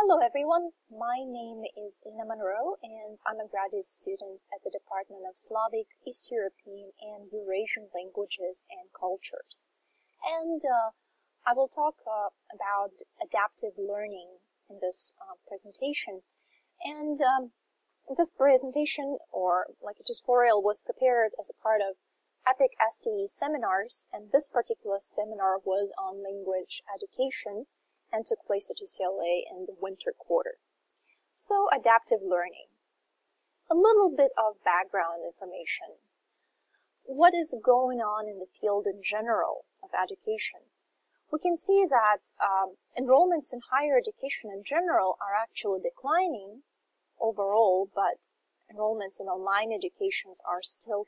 Hello everyone, my name is Ina Monroe and I'm a graduate student at the Department of Slavic, East European and Eurasian Languages and Cultures. And I will talk about adaptive learning in this presentation. And this presentation, or like a tutorial, was prepared as a part of EPIC STE seminars, and this particular seminar was on language education and took place at UCLA in the winter quarter. So, adaptive learning. A little bit of background information. What is going on in the field in general of education? We can see that enrollments in higher education in general are actually declining overall, but enrollments in online educations are still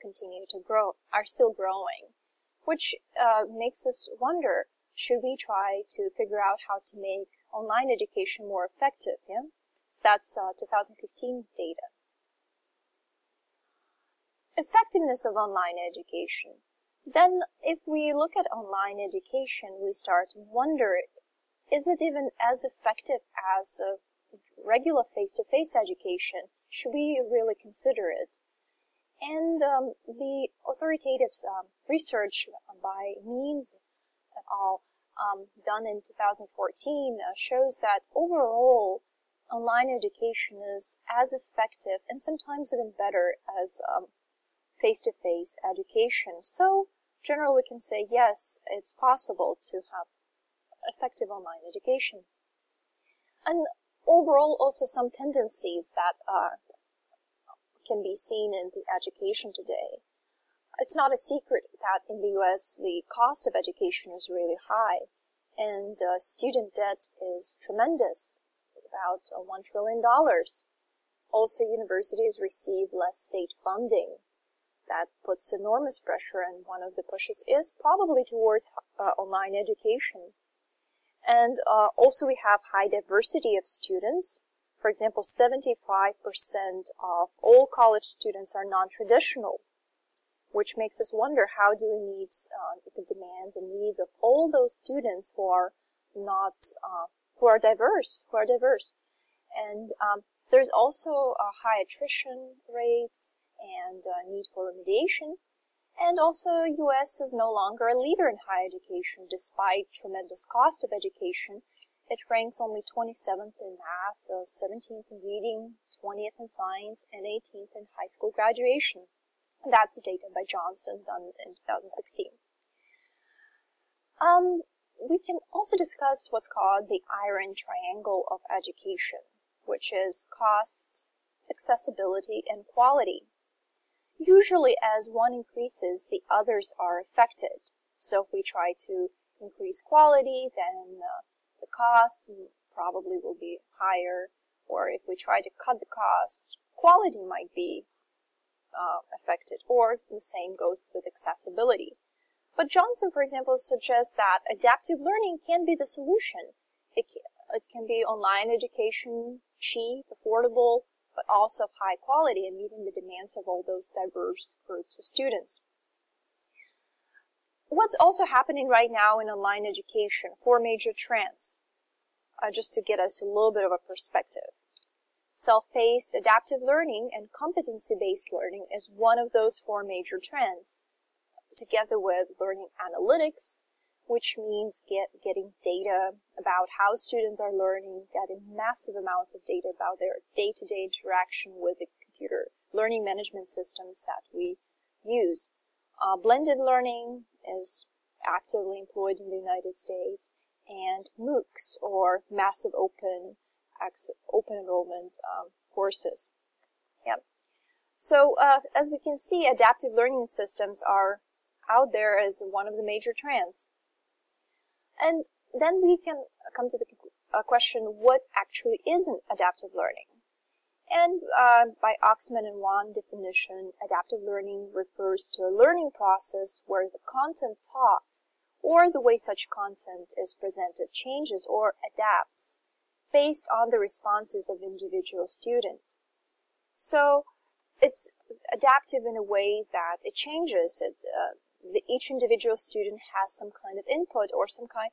growing, which makes us wonder, should we try to figure out how to make online education more effective? Yeah? So that's 2015 data. Effectiveness of online education. Then if we look at online education, we start to wonder, is it even as effective as a regular face-to-face education? Should we really consider it? And the authoritative research by Means et al. Done in 2014 shows that overall online education is as effective and sometimes even better as face-to-face education. So generally we can say yes, it's possible to have effective online education. And overall also some tendencies that can be seen in the education today. It's not a secret that in the US the cost of education is really high, and student debt is tremendous, about $1 trillion. Also, universities receive less state funding. That puts enormous pressure, and one of the pushes is probably towards online education. And also we have high diversity of students. For example, 75% of all college students are non-traditional, which makes us wonder, how do we meet the demands and needs of all those students who are not, who are diverse. And there's also high attrition rates and need for remediation. And also, U.S. is no longer a leader in higher education, despite tremendous cost of education. It ranks only 27th in math, 17th in reading, 20th in science, and 18th in high school graduation. That's the data by Johnson done in 2016. We can also discuss what's called the iron triangle of education, which is cost, accessibility, and quality. Usually as one increases, the others are affected. So if we try to increase quality, then the costs probably will be higher, or if we try to cut the cost, quality might be affected, or the same goes with accessibility. But Johnson, for example, suggests that adaptive learning can be the solution. It can be online education, cheap, affordable, but also of high quality and meeting the demands of all those diverse groups of students. What's also happening right now in online education? 4 major trends, just to get us a little bit of a perspective. Self-paced adaptive learning and competency-based learning is one of those 4 major trends, together with learning analytics, which means getting data about how students are learning, getting massive amounts of data about their day-to-day interaction with the computer learning management systems that we use. Blended learning is actively employed in the United States, and MOOCs, or massive open enrollment courses. Yeah. So as we can see, adaptive learning systems are out there as one of the major trends. And then we can come to the question, what actually is an adaptive learning? And by Oxman and Wan definition, adaptive learning refers to a learning process where the content taught or the way such content is presented changes or adapts based on the responses of individual student. So it's adaptive in a way that it changes. Each individual student has some kind of input or some kind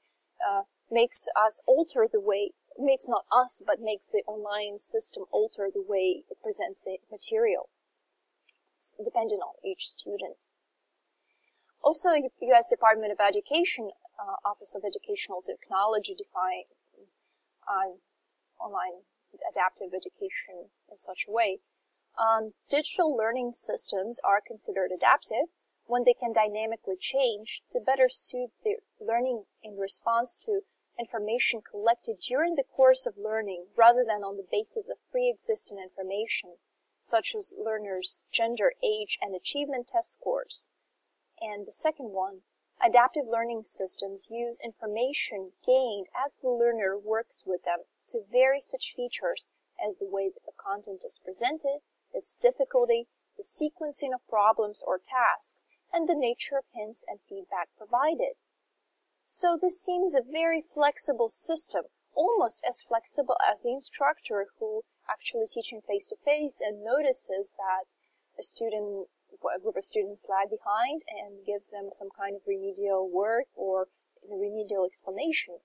makes us alter the way makes not us, but makes the online system alter the way it presents the material, depending on each student. Also, U.S. Department of Education, Office of Educational Technology defined online adaptive education in such a way. Digital learning systems are considered adaptive when they can dynamically change to better suit the learning in response to information collected during the course of learning rather than on the basis of pre-existing information, such as learners' gender, age, and achievement test scores. And the second one, adaptive learning systems use information gained as the learner works with them to vary such features as the way that the content is presented, its difficulty, the sequencing of problems or tasks, and the nature of hints and feedback provided. So this seems a very flexible system, almost as flexible as the instructor who actually teaching face-to-face and notices that a group of students lag behind and gives them some kind of remedial work or a remedial explanation.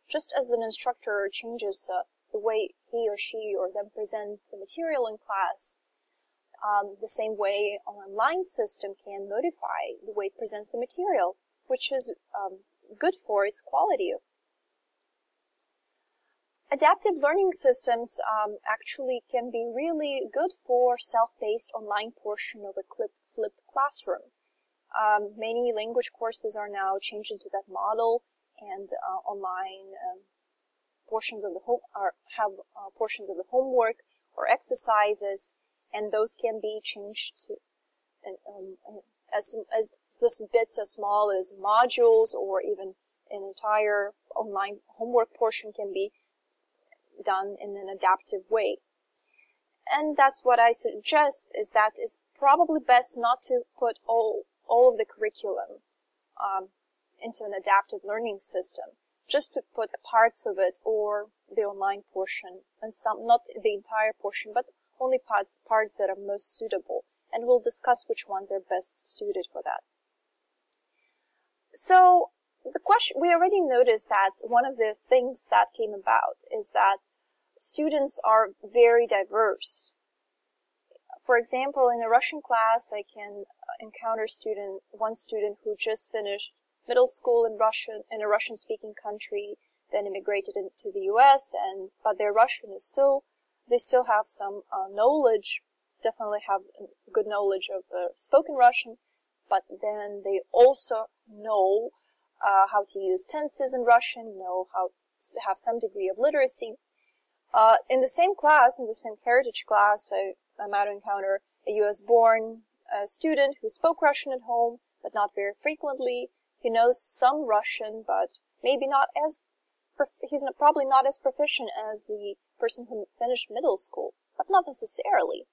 Just as an instructor changes the way he or she or them present the material in class, the same way an online system can modify the way it presents the material, which is good for its quality. Adaptive learning systems actually can be really good for self-paced online portion of a flipped classroom. Many language courses are now changed into that model, and online portions of the have portions of the homework or exercises, and those can be changed to as bits as small as modules, or even an entire online homework portion can be done in an adaptive way. And that's what I suggest, is that it's probably best not to put all of the curriculum into an adaptive learning system, just to put parts of it or the online portion, and some, not the entire portion, but only parts that are most suitable. And we'll discuss which ones are best suited for that. So the question, we already noticed that one of the things that came about is that students are very diverse. For example, in a Russian class, I can encounter one student who just finished middle school in Russian, in a Russian-speaking country, then immigrated into the U.S., but their Russian is they still have some knowledge, definitely have good knowledge of spoken Russian, but then they also know how to use tenses in Russian, know how to have some degree of literacy. In the same class, in the same heritage class, I might encounter a U.S.-born student who spoke Russian at home, but not very frequently. He knows some Russian, but maybe not as, he's probably not as proficient as the person who finished middle school, but not necessarily.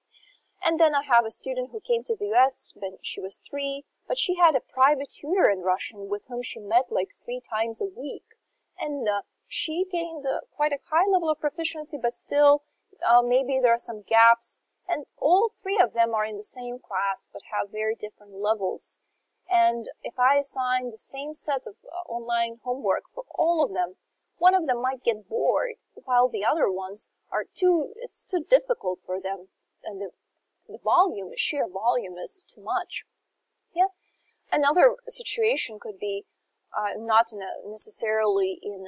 And then I have a student who came to the U.S. when she was 3, but she had a private tutor in Russian with whom she met like 3 times a week. And she gained quite a high level of proficiency, but still maybe there are some gaps. And all 3 of them are in the same class, but have very different levels. And if I assign the same set of online homework for all of them, one of them might get bored, while the other ones are it's too difficult for them, and the sheer volume is too much. Yeah. Another situation could be not necessarily in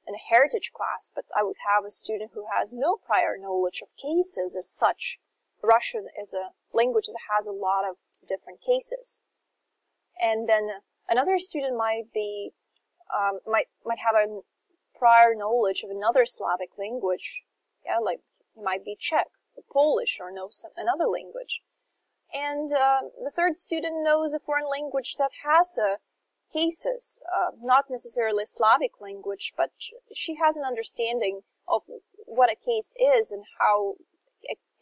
a heritage class, but I would have a student who has no prior knowledge of cases as such. Russian is a language that has a lot of different cases. And then another student might have a prior knowledge of another Slavic language. Yeah, like he might be Czech or Polish or know another language. And the third student knows a foreign language that has cases, not necessarily Slavic language, but she has an understanding of what a case is and how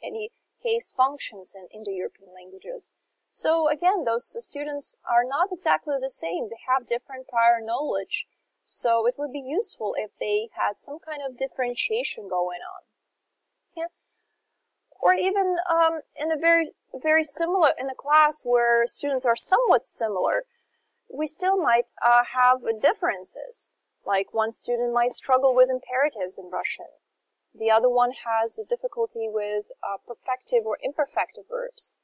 any case functions in Indo-European languages. So again, those students are not exactly the same. They have different prior knowledge. So it would be useful if they had some kind of differentiation going on. Yeah. Or even in a very similar, in a class where students are somewhat similar, we still might have differences. Like one student might struggle with imperatives in Russian. The other one has a difficulty with perfective or imperfective verbs.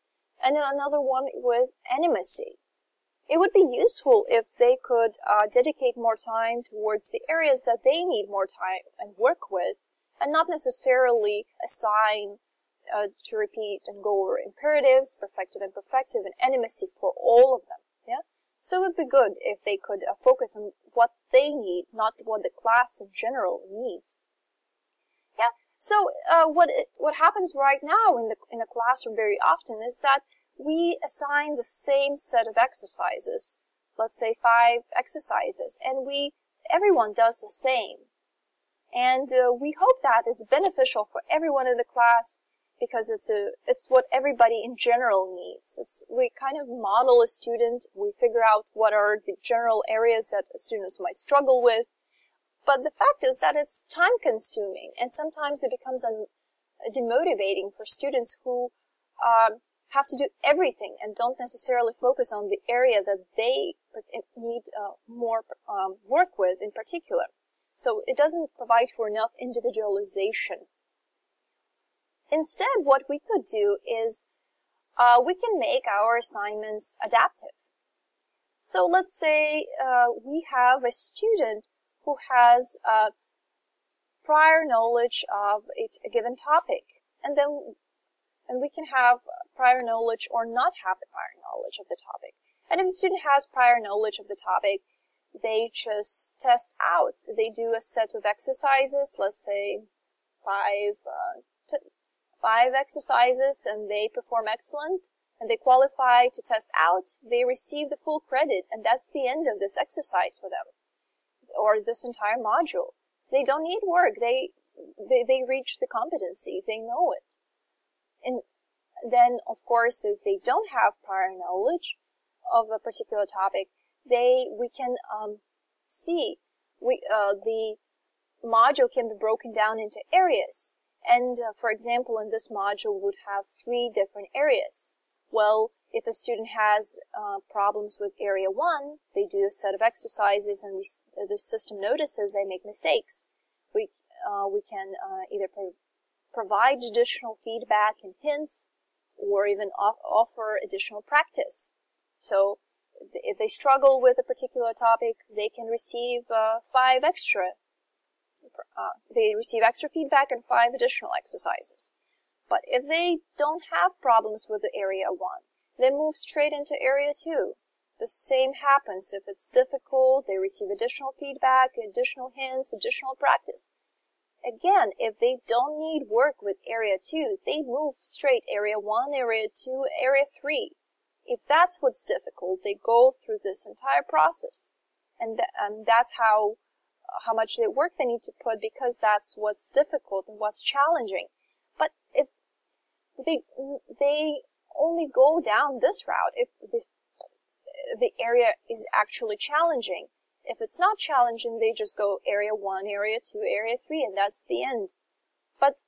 And another one with animacy. It would be useful if they could dedicate more time towards the areas that they need more time and work with, and not necessarily assign to repeat and go over imperatives, perfective, imperfective, and animacy for all of them. Yeah. So it would be good if they could focus on what they need, not what the class in general needs. Yeah. So what happens right now in the classroom very often is that we assign the same set of exercises, let's say 5 exercises, and everyone does the same. And we hope that it's beneficial for everyone in the class because it's what everybody in general needs. We kind of model a student, we figure out what are the general areas that students might struggle with. But the fact is that it's time consuming, and sometimes it becomes demotivating for students who have to do everything and don't necessarily focus on the area that they need more work with in particular. So it doesn't provide for enough individualization. Instead, what we could do is we can make our assignments adaptive. So let's say we have a student who has prior knowledge of a given topic, and we can have prior knowledge or not have the prior knowledge of the topic. And if a student has prior knowledge of the topic, they just test out. They do a set of exercises, let's say 5 exercises, and they perform excellent, and they qualify to test out. They receive the full credit, and that's the end of this exercise for them, or this entire module. They don't need work. They reach the competency. They know it. And then, of course, if they don't have prior knowledge of a particular topic, we can see the module can be broken down into areas. And for example, in this module, we would have 3 different areas. Well, if a student has problems with area 1, they do a set of exercises, and the system notices they make mistakes. We can either provide additional feedback and hints, or even offer additional practice. So if they struggle with a particular topic, they can receive 5 extra. They receive extra feedback and 5 additional exercises. But if they don't have problems with the area 1, they move straight into area 2. The same happens. If it's difficult, they receive additional feedback, additional hints, additional practice. Again, if they don't need work with area 2, they move straight area 1, area 2, area 3. If that's what's difficult, they go through this entire process. And that's how much work they need to put, because that's what's difficult and what's challenging. But if they only go down this route, if the area is actually challenging. If it's not challenging, they just go area 1, area 2, area 3, and that's the end. But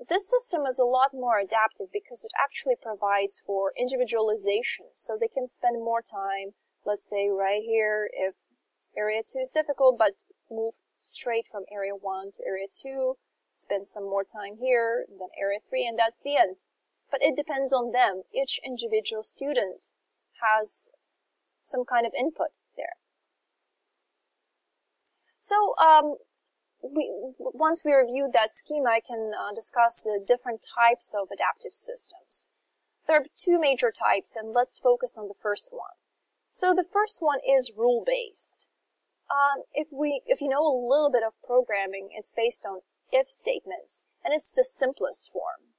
this system is a lot more adaptive because it actually provides for individualization, so they can spend more time, let's say right here, if area 2 is difficult, but move straight from area 1 to area 2, spend some more time here, then area 3, and that's the end. But it depends on them. Each individual student has some kind of input there. So once we reviewed that schema, I can discuss the different types of adaptive systems. There are 2 major types, and let's focus on the first one. So the first one is rule-based. If you know a little bit of programming, it's based on if statements, and it's the simplest form.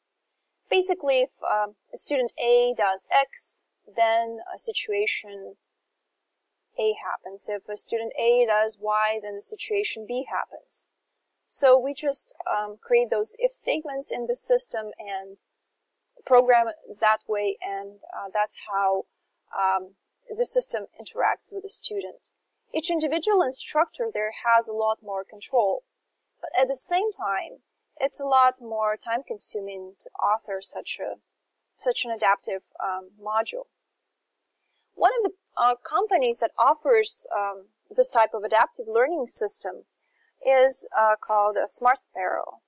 Basically, if a student A does X, then a situation A happens. If a student A does Y, then the situation B happens. So we just create those if statements in the system and program it that way, and that's how the system interacts with the student. Each individual instructor there has a lot more control, but at the same time, it's a lot more time-consuming to author such an adaptive module. One of the companies that offers this type of adaptive learning system is called a Smart Sparrow.